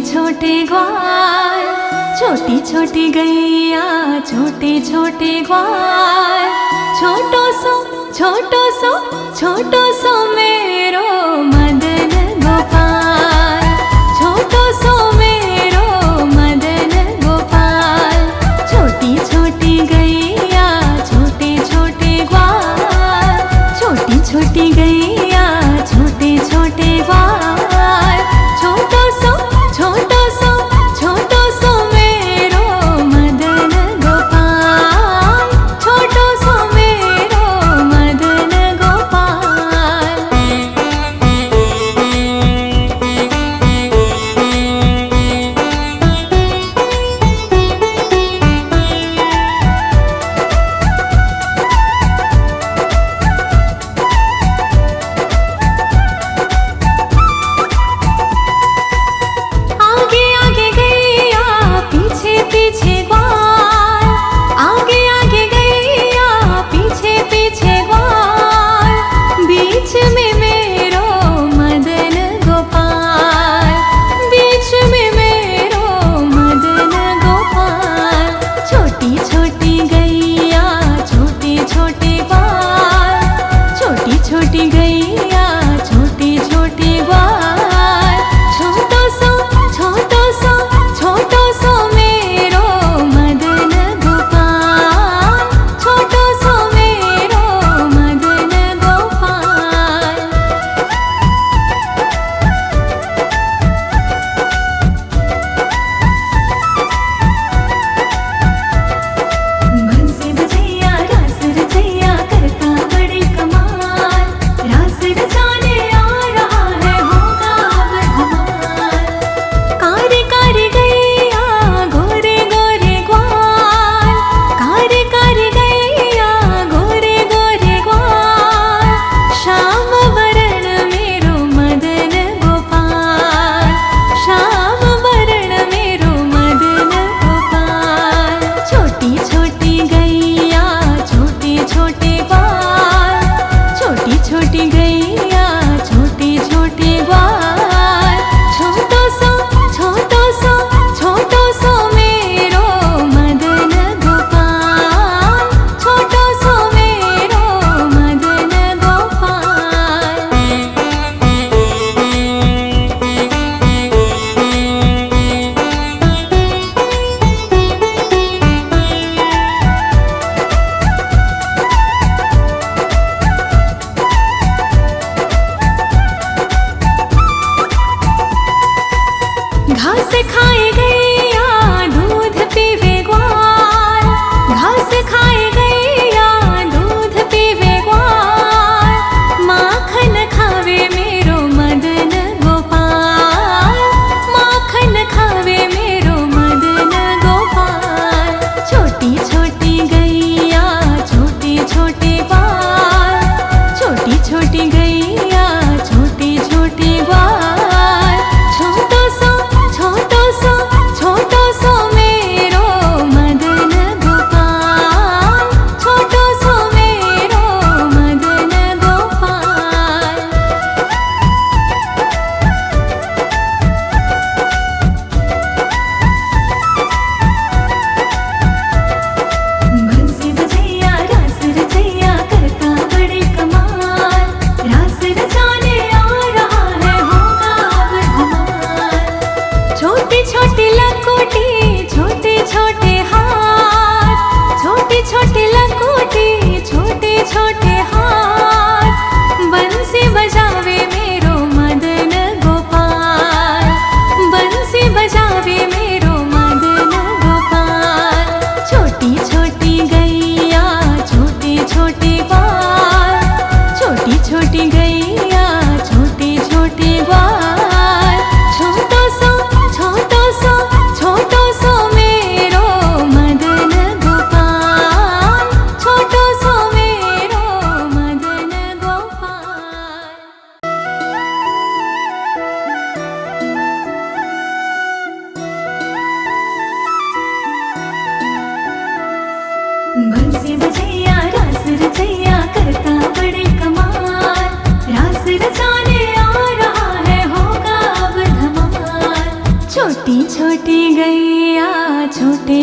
छोटे ग्वाल, छोटी छोटी गैया, छोटे छोटे ग्वाल। छोटो सो छोटो सो छोटो सो मेरो मदन गोपाल, छोटो सो मेरो मदन गोपाल। छोटी छोटी गैया, छोटे छोटे ग्वाल, छोटी छोटी गैया, छोटे छोटे ग्वाल। छोटो सो छोटो सो छोटो सो मेरो मदन गोपाल, छोटो सो मेरो मदन गोपाल।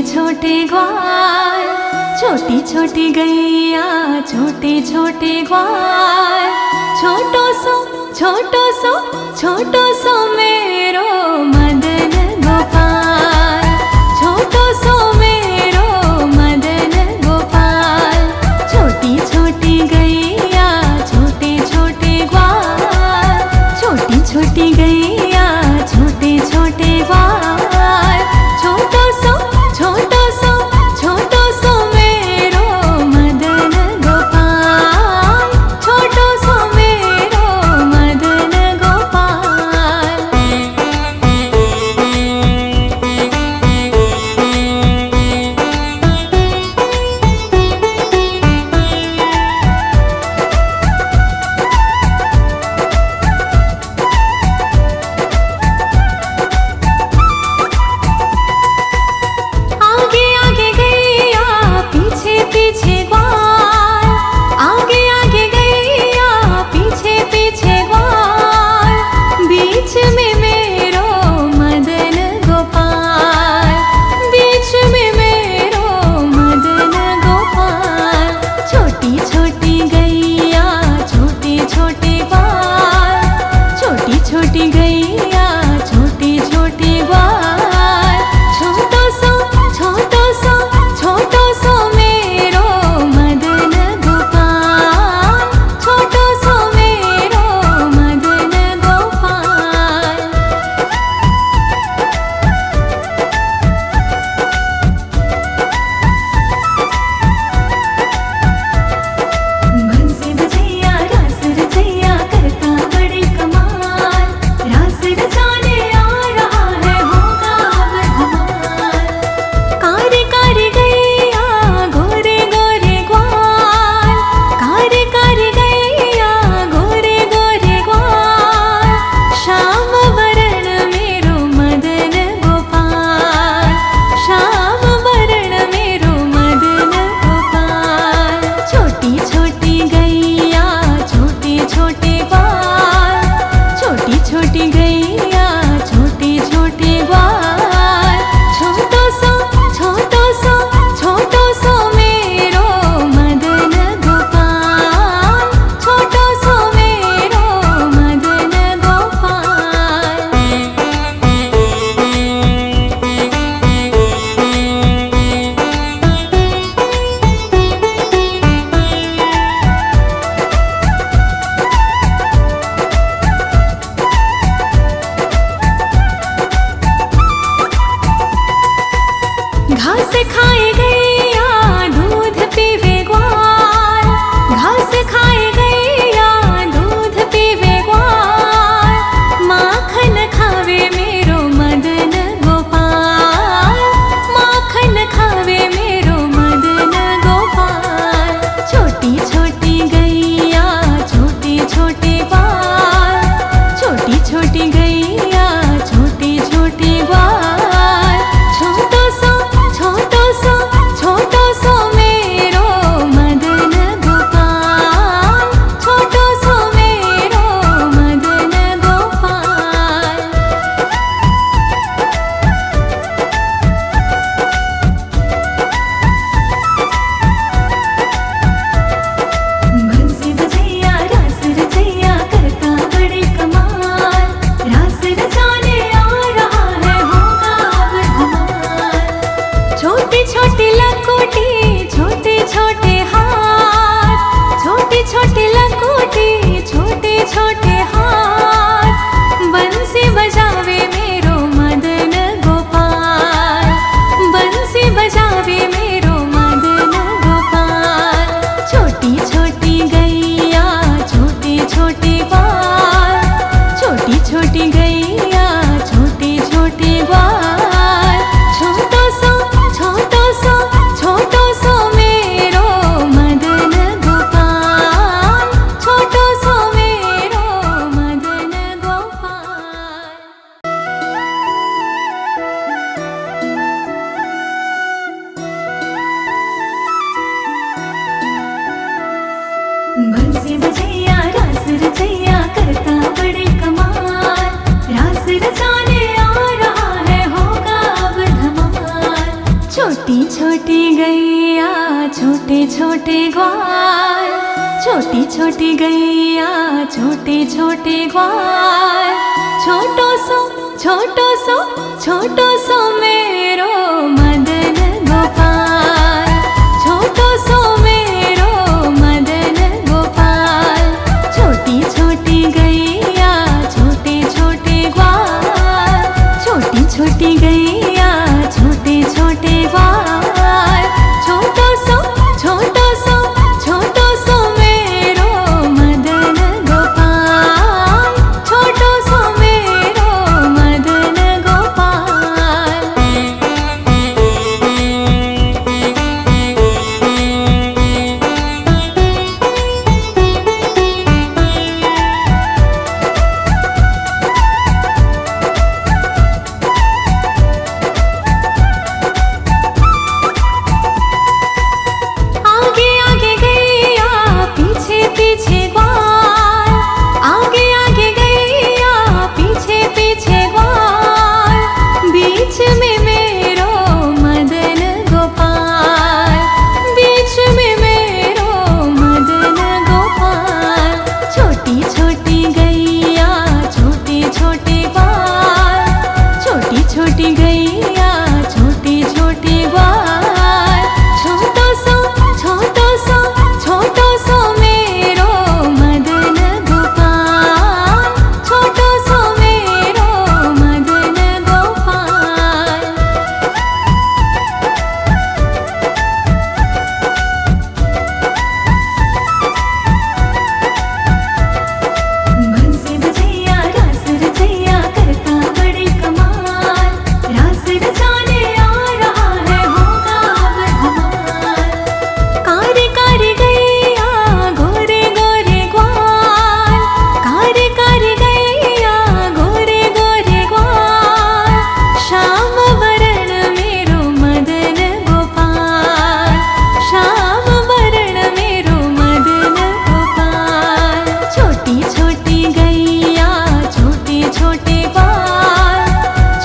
छोटे ग्वाल, छोटी छोटी गैया, छोटे छोटे ग्वाल। छोटो सो छोटो सो छोटो सो मेरो मदन गोपाल, छोटो सो मेरो मदन गोपाल। छोटी छोटी गैया, छोटे छोटे ग्वाल, छोटी छोटी गैया, छोटे छोटे ग्वाल। छोटो सो छोटो सो छोटो सो मेरो मदन गोपाल, छोटो सो मेरो मदन गोपाल। आगे आगे गैया, पीछे पीछे ग्वाल, आगे आगे गैया, पीछे पीछे ग्वाल। बीच में मेरो मदन गोपाल, बीच में मेरो मदन गोपाल। छोटी छोटी गैया, छोटे छोटे ग्वाल, छोटी छोटी गैया, छोटे छोटे ग्वाल। छोटो सो छोटो सो छोटो सो मेरो मदन गोपाल, छोटो सो मेरो मदन गोपाल। बंसी बजैया, रास रचैया, करता बड़े कमाल। रास रचाने आ रहा है, होगा अब धमाल। कारी कारी गैया, गोरे गोरे ग्वाल, कारी कारी गैया, गोरे गोरे ग्वाल। श्याम वरण मेरो मदन गोपाल, श्याम वरण मेरो मदन गोपाल। छोटी छोटी गैया, छोटे छोटे ग्वाल, छोटी छोटी गैया, छोटे छोटे ग्वाल। छोटो सो छोटो सो छोटो सो मेरो मदन गोपाल, छोटो सो मेरो मदन गोपाल। घास खाए गैया, दूध पीवे ग्वाल, घास खाए गैया, दूध पीवे ग्वाल। माखन खावे मेरो मदन गोपाल, माखन खावे मेरो मदन गोपाल। छोटी छोटी गैया, छोटे छोटे ग्वाल, छोटी छोटी गैया, छोटे छोटे ग्वाल। छोटो सो छोटो सो छोटो सो मेरो मदन गोपाल, छोटो सो मेरो मदन गोपाल। बंसी बजैया, रास रचैया, करता बड़े कमाल। रास रचाने आ रहा है, होगा अब धमाल। छोटी छोटी लकोटी, छोटे छोटे हाथ, छोटी छोटी लकोटी, छोटे छोटे हाथ। बंसी बजावे मेरो मदन गोपाल, बंसी बजावे मेरो मदन गोपाल। छोटी छोटी गैया, छोटे छोटे ग्वाल, छोटी छोटी गैया, छोटे छोटे ग्वाल। छोटो सो छोटो सो छोटो सो मेरो मदन गोपाल, छोटो सो मेरो मदन गोपाल। बंसी बजैया, रास रचैया, करता बड़े कमाल। रास रचाने आ रहा है, होगा अब धमाल। छोटी छोटे ग्वाल, छोटी छोटी गैया, छोटे छोटे ग्वाल। छोटो सो छोटो सो छोटो सो मेरो मदन गोपाल, छोटो सो मेरो मदन गोपाल। छोटी छोटी गैया, छोटे छोटे ग्वाल, छोटी छोटी गैया, छोटे छोटे ग्वाल। छोटो सो छोटो सो छोटो सो मेरो मदन गोपाल, छोटो सो मेरो मदन गोपाल। आगे आगे गैया, पीछे पीछे ग्वाल, आगे आगे गैया, पीछे पीछे ग्वाल। बीच में मेरो मदन गोपाल, बीच में मेरो मदन गोपाल। छोटी छोटी गैया, छोटे छोटे ग्वाल, छोटी छोटी गैया, छोटे छोटे ग्वाल। छोटो सो छोटो सो छोटो सो मेरो मदन गोपाल, छोटो सो मेरो मदन गोपाल। बंसी बजैया रास रचैया करता बड़े कमाल, रास रचाने आ रहा है होगा अब धमाल। कारी कारी गैया, गोरे गोरे ग्वाल, कारी कारी गैया, गोरे गोरे ग्वाल। श्याम वरण मेरो मदन गोपाल, श्याम वरण मेरो मदन गोपाल। छोटी छोटी गैया, छोटे छोटे ग्वाल,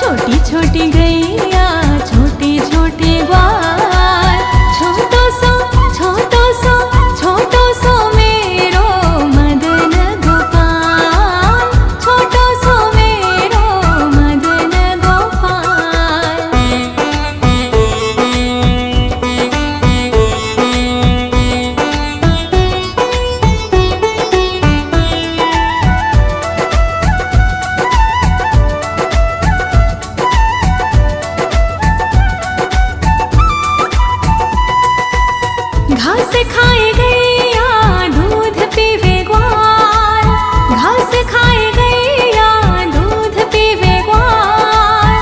छोटी छोटी गैया, छोटे छोटे ग्वाल। छोटो सो छोटो सो छोटो सो मेरो मदन गोपाल, छोटो सो मेरो मदन गोपाल। घास खाए गैया, दूध पीवे ग्वाल, घास खाए गैया, दूध पीवे ग्वाल।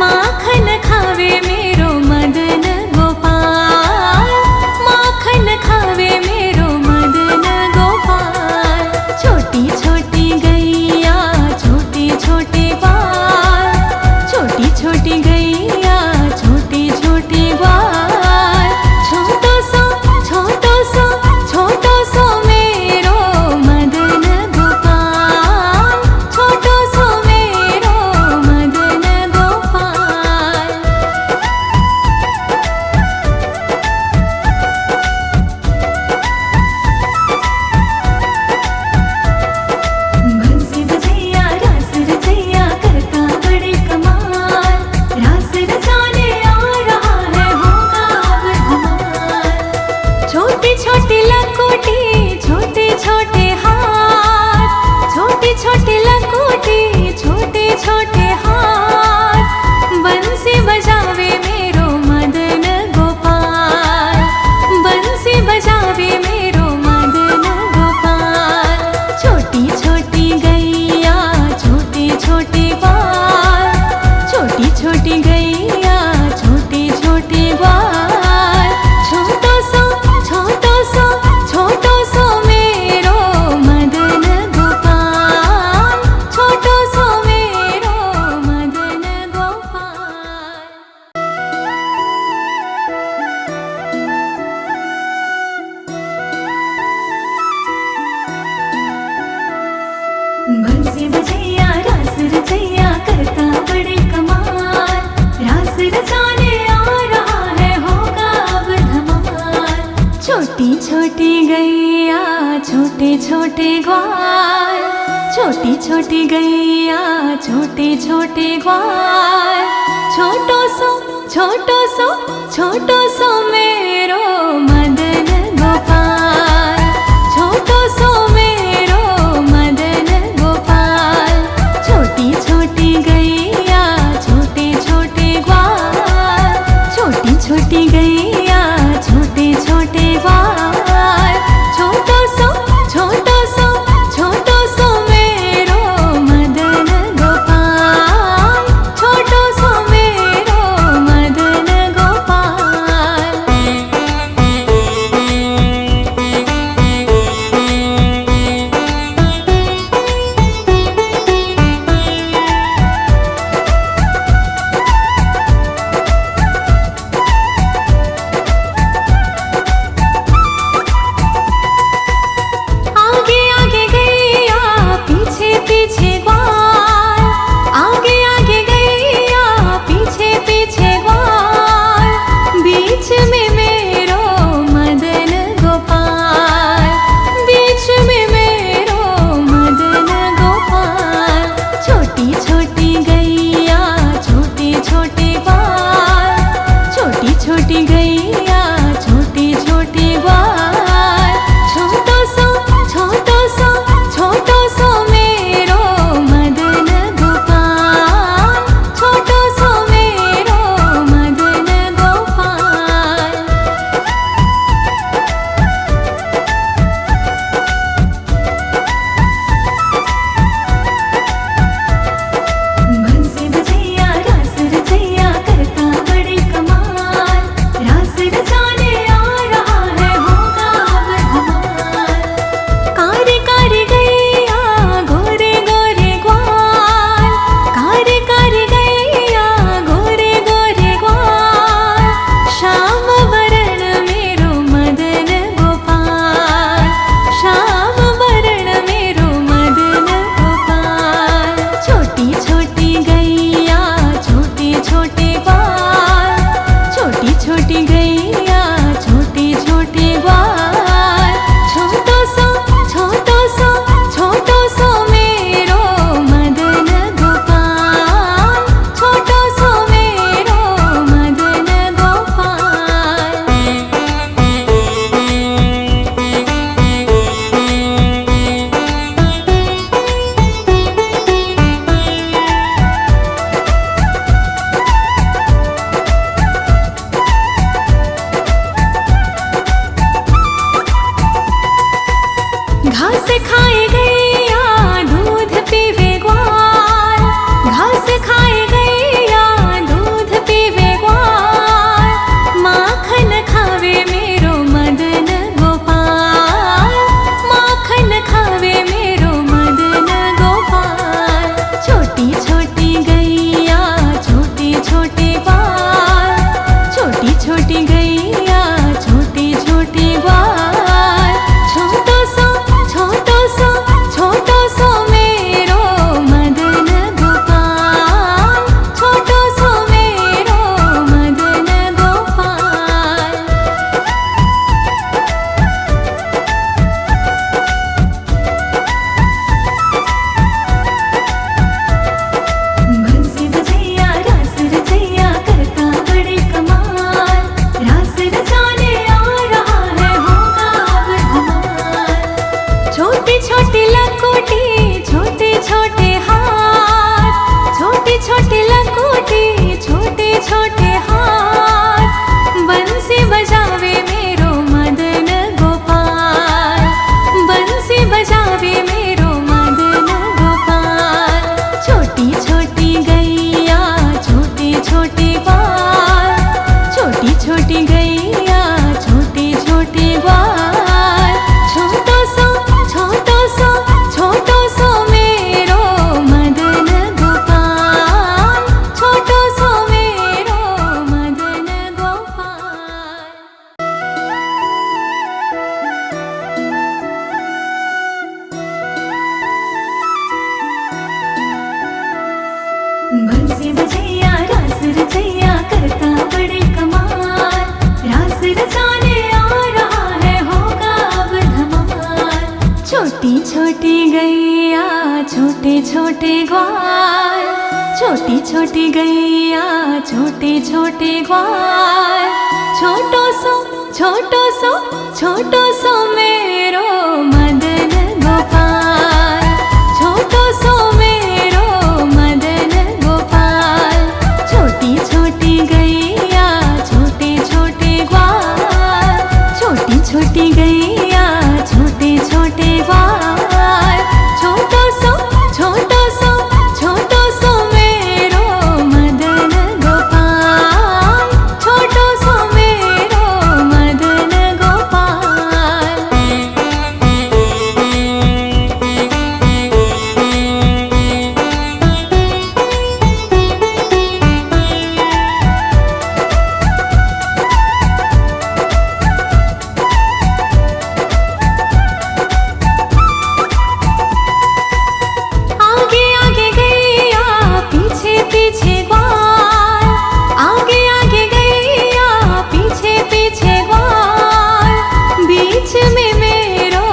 माखन खावे मेरो मदन गोपाल, माखन खावे मेरो मदन गोपाल। छोटी छोटी गैया, छोटे छोटे ग्वाल, छोटी छोटी गैया, छोटे छोटे ग्वाल। छोटो सो छोटो सो छोटो सो मेरो मदन गोपाल, छोटो सो मेरो मदन गोपाल। बंसी बजैया रास रचैया करता बड़े कमाल, रास रचाने आ रहा है होगा अब धमाल। छोटी छोटी लकोटी, छोटे छोटे हाथ, छोटी छोटी लकोटी, छोटे छोटे हाथ। बंसी बजावे मेरो मदन गोपाल, बंसी बजावे मेरो मदन गोपाल। छोटी छोटी गैया, छोटे छोटे ग्वाल, छोटी छोटी गैया, छोटे छोटे ग्वाल। छोटो सो छोटो सो छोटो सो मेरो मदन गोपाल, छोटो सो मेरो मदन गोपाल। बंसी बजैया रास रचैया करता बड़े कमाल, रास रचाने आ रहा है होगा अब धमाल। छोटी छोटी गैया छोटे छोटे ग्वाल, छोटी छोटी गैया छोटे छोटे ग्वाल, छोटो सो छोटो सो छोटो सो मेरो मदन गोपाल, छोटो सो मेरो मदन गोपाल। छोटी छोटी गैया छोटे छोटे ग्वाल, छोटी छोटी गैया छोटे छोटे ग्वाल, छोटो सो छोटो सो छोटो सो मेरो मदन गोपाल, छोटो सो मेरो मदन गोपाल। आगे आगे गैया पीछे पीछे ग्वाल, आगे आगे गैया पीछे पीछे ग्वाल, बीच में मेरो मदन गोपाल, बीच में मेरो मदन गोपाल। छोटी छोटी गैया छोटे छोटे ग्वाल, छोटी छोटी गैया छोटे छोटे ग्वाल, छोटो सो छोटो सो छोटो सो मेरो मदन गोपाल, छोटो सो मेरो मदन गोपाल। बंसी बजैया रास रचैया करता बड़े कमाल, रास रचाने आ रहा है होगा अब धमाल। कारी कारी गैया गोरे गोरे ग्वाल, कारी कारी गैया गोरे गोरे ग्वाल, श्याम वरण मेरो मदन गोपाल, श्याम वरण मेरो मदन गोपाल। छोटी छोटी गैया छोटे छोटे ग्वाल, छोटी छोटी गैया छोटे छोटे ग्वाल, छोटो सो छोटो सो छोटो सो मेरो मदन गोपाल, छोटो सो मेरो मदन गोपाल। घास खाए गैया दूध पीवे ग्वाल, घास खाए गैया दूध पीवे ग्वाल, माखन खावे मेरो मदन गोपाल, माखन खावे मेरो मदन गोपाल। छोटी छोटी गैया छोटे छोटे ग्वाल, छोटी छोटी गैया छोटे छोटे ग्वाल, छोटो सो छोटो सो छोटो सो मेरो मदन गोपाल, छोटो सो मेरो मदन गोपाल। बंसी बजैया रास रचैया करता बड़े कमाल, रास रचाने आ रहा है होगा अब धमाल। छोटी छोटी लकोटी छोटे छोटे हाथ, छोटी छोटी लकोटी छोटे छोटे हाथ, बंसी बजावे मेरो मदन गोपाल, बंसी बजावे मेरो मदन गोपाल। छोटी छोटी गैया छोटे छोटे ग्वाल, छोटी छोटी गैया छोटे छोटे ग्वाल, छोटो सो छोटो सो छोटी छोटी गैया छोटे छोटे ग्वाल, छोटी छोटी गैया छोटे छोटे ग्वाल, छोटो सो छोटो सो छोटो सो मेरो मदन गोपाल, छोटो सो मेरो मदन गोपाल। छोटी छोटी गैया छोटे छोटे ग्वाल, छोटी छोटी गैया छोटे छोटे ग्वाल, छोटो सो छोटो सो छोटो सो मेरो मदन गोपाल, छोटो सो मेरो मदन गोपाल। आगे आगे गैया पीछे पीछे ग्वाल, आगे आगे गैया पीछे पीछे ग्वाल, बीच में मेरो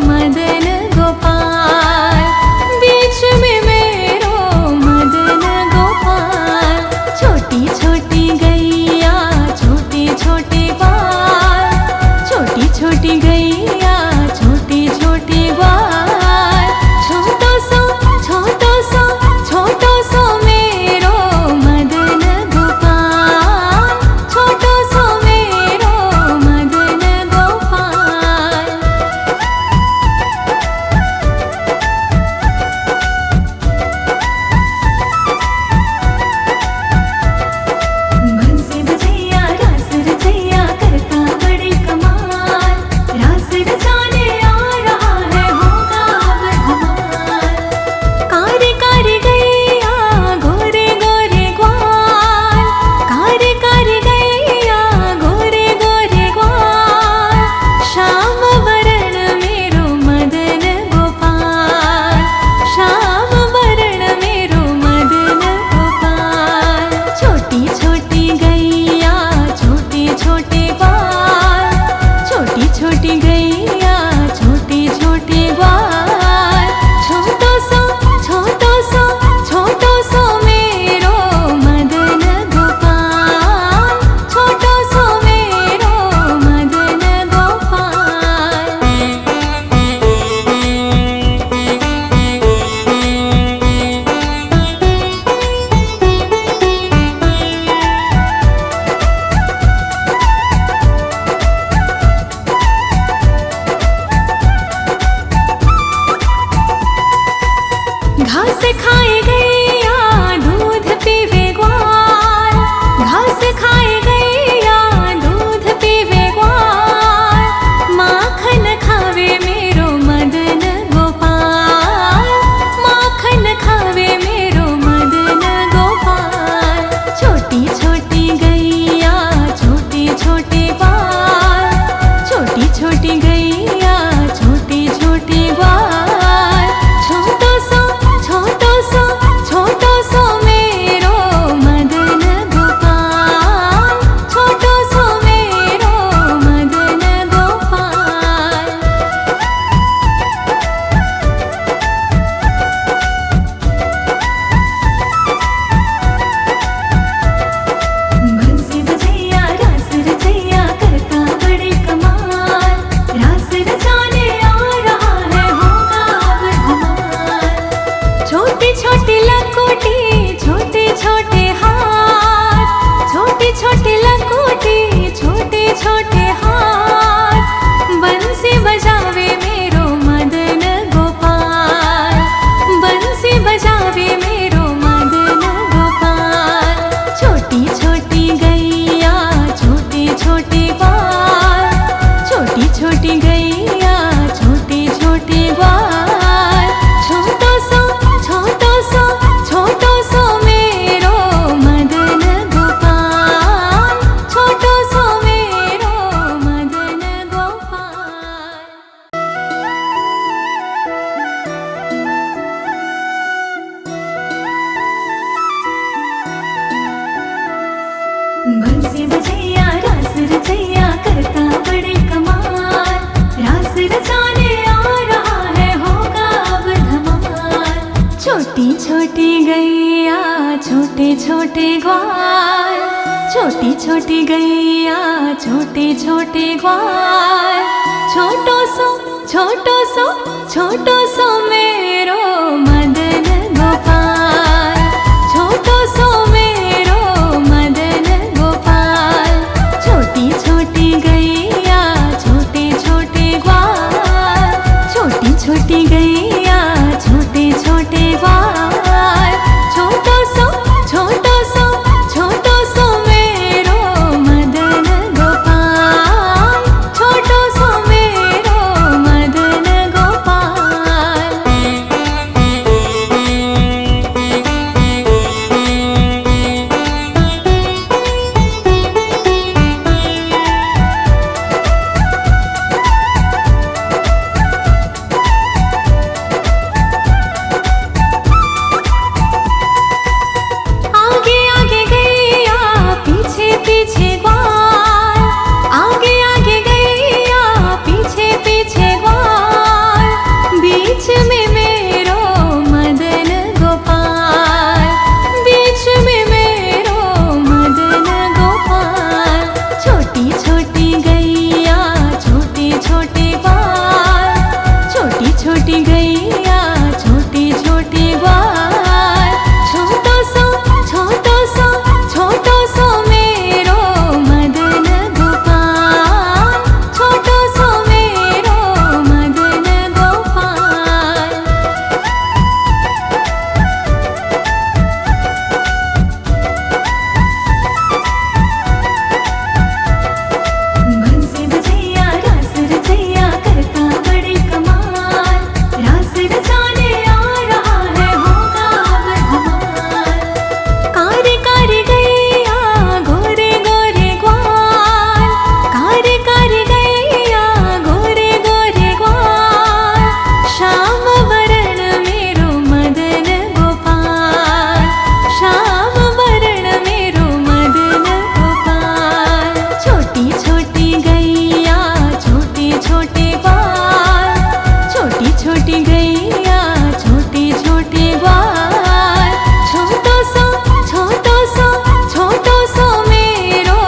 मदन गोपाल, बीच में मेरो मदन गोपाल। छोटी छोटी गैया छोटे छोटे ग्वाल, छोटी छोटी गैया छोटे छोटे ग्वाल, छोटो सो छोटो सो छोटो सो मेरो मदन गोपाल, छोटो सो मेरो मदन गोपाल। बंसी बजैया रास रचैया करता बड़े कमाल, रास रचाने आ रहा है होगा अब धमाल। कारी कारी गैया गोरे गोरे ग्वाल, कारी कारी गैया गोरे गोरे ग्वाल, श्याम वरण मेरो मदन गोपाल, श्याम वरण मेरो मदन गोपाल। छोटी छोटी गैया छोटे छोटे ग्वाल, छोटी छोटी गैया छोटे छोटे ग्वाल, छोटो सो छोटो सो छोटो सो मेरो मदन गोपाल, छोटो सो मेरो मदन गोपाल। घास खाए गैया दूध पीवे ग्वाल, घास खाए गैया दूध पीवे ग्वाल, माखन खावे मेरो मदन गोपाल, माखन खावे मेरो मदन गोपाल। छोटी छोटी गैया छोटे छोटे ग्वाल, छोटी छोटी गैया छोटे छोटे ग्वाल, छोटो सो छोटो सो छोटी गैया छोटे छोटे ग्वाल, छोटी छोटी गैया छोटे छोटे ग्वाल, छोटो सो छोटो सो छोटो सो मेरो मदन गोपाल, छोटो सो मेरो मदन गोपाल। छोटी छोटी गैया छोटे छोटे ग्वाल, छोटी छोटी गैया छोटे छोटे ग्वाल, छोटो सो छोटो सो छोटो सो मेरो मदन गोपाल, छोटो सो मेरो मदन गोपाल। आगे आगे गैया पीछे पीछे ग्वाल, आगे आगे गैया पीछे पीछे ग्वाल, बीच में मेरो मदन गोपाल, बीच में मेरो मदन गोपाल। छोटी छोटी गैया छोटे छोटे ग्वाल, छोटी छोटी गैया छोटे छोटे ग्वाल, छोटो सो छोटो सो छोटो सो मेरो मदन गोपाल, छोटो सो मेरो मदन गोपाल। बंसी बजैया रास रचैया करता बड़े कमाल, रास रचाने आ रहा है होगा अब धमाल। कारी कारी गैया गोरे गोरे ग्वाल, कारी कारी गैया गोरे गोरे ग्वाल, श्याम वरण मेरो मदन गोपाल, श्याम वरण मेरो मदन गोपाल। छोटी छोटी गैया छोटे छोटे ग्वाल, छोटी छोटी गैया छोटे छोटे ग्वाल, छोटो सो छोटो सो छोटो सो मेरो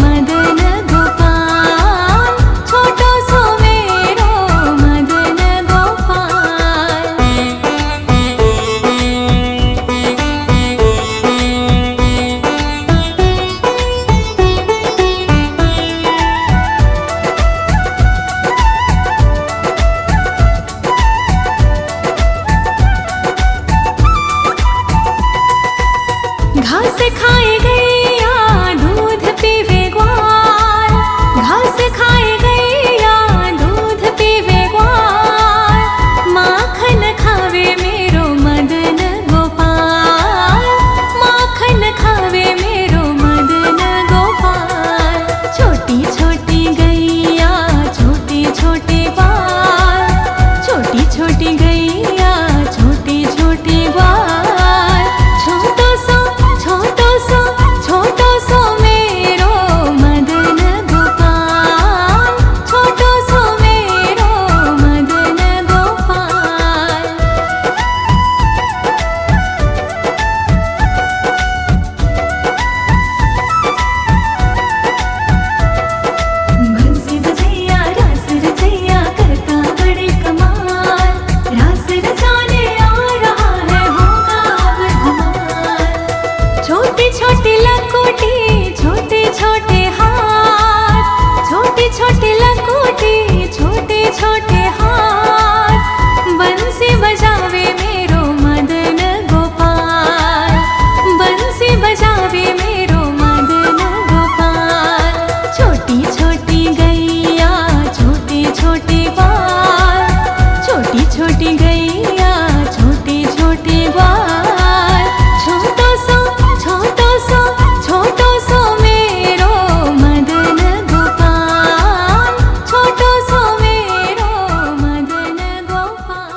मदन गोपाल, छोटो सो मेरो मदन गोपाल। घास खाए गैया दूध पीवे ग्वाल, घास खाए गैया दूध पीवे ग्वाल, माखन खावे मेरो मदन गोपाल, माखन खावे मेरो मदन गोपाल। छोटी छोटी गैया छोटे छोटे ग्वाल, छोटी छोटी गैया छोटे छोटे ग्वाल, छोटो सो छोटो सो छोटो सो मेरो मदन गोपाल, छोटो सो मेरो मदन गोपाल। बंसी बजैया रास रचैया करता बड़े कमाल, रास रचाने आ रहा है होगा अब धमाल। छोटी छोटी लकोटी छोटे छोटे हाथ, छोटी छोटी लकोटी छोटे छोटे हाथ, बंसी बजावे मेरो मदन गोपाल, बंसी बजावे मेरो मदन गोपाल। छोटी छोटी गैया छोटे छोटे ग्वाल, छोटी छोटी गैया छोटे छोटे ग्वाल, छोटो सो छोटो सो छोटो सो मेरो मदन गोपाल, छोटो सो मेरो मदन गोपाल।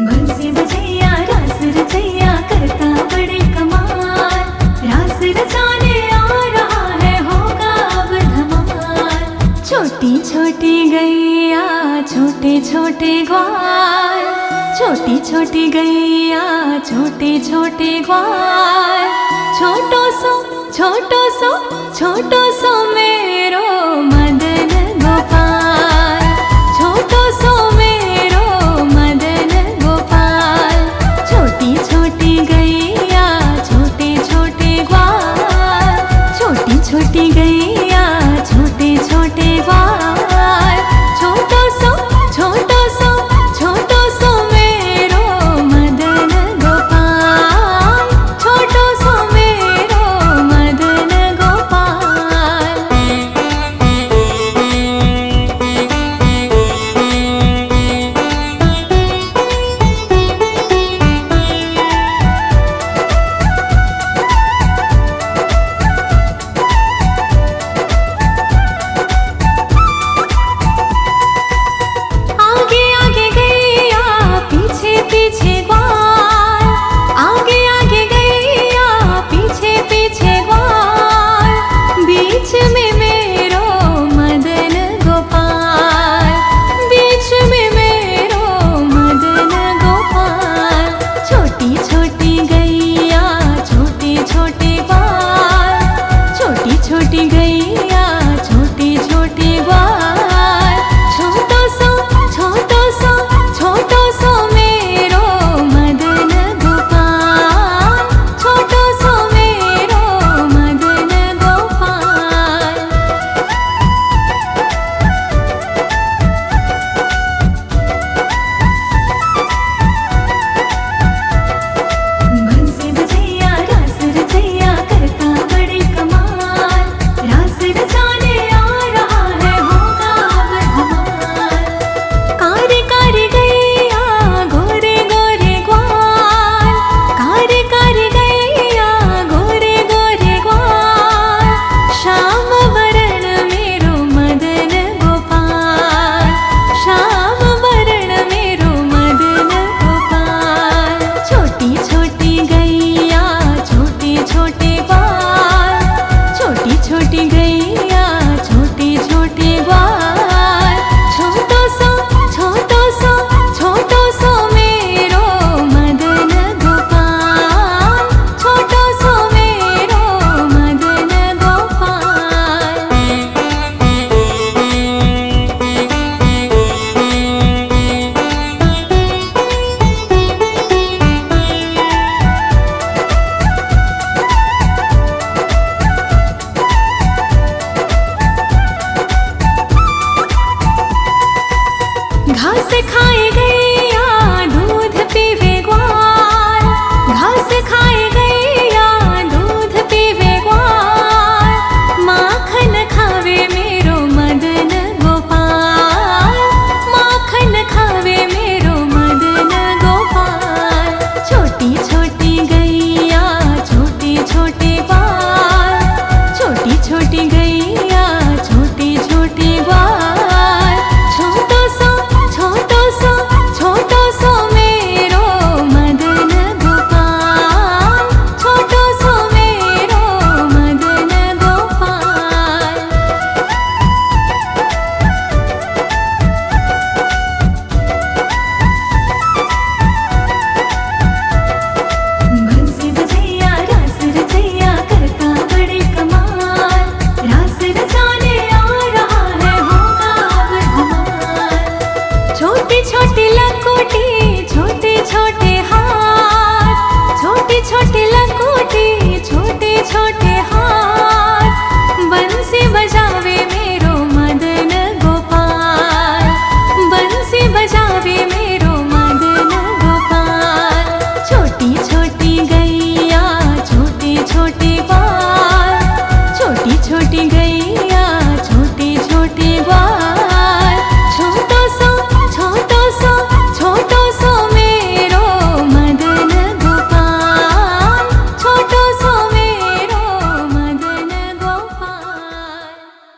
बंसी बजैया रास रचैया करता बड़े कमाल, छोटे ग्वाल, छोटी छोटी गैया छोटे छोटे ग्वाल, छोटो सो छोटो सो छोटो सो मेरो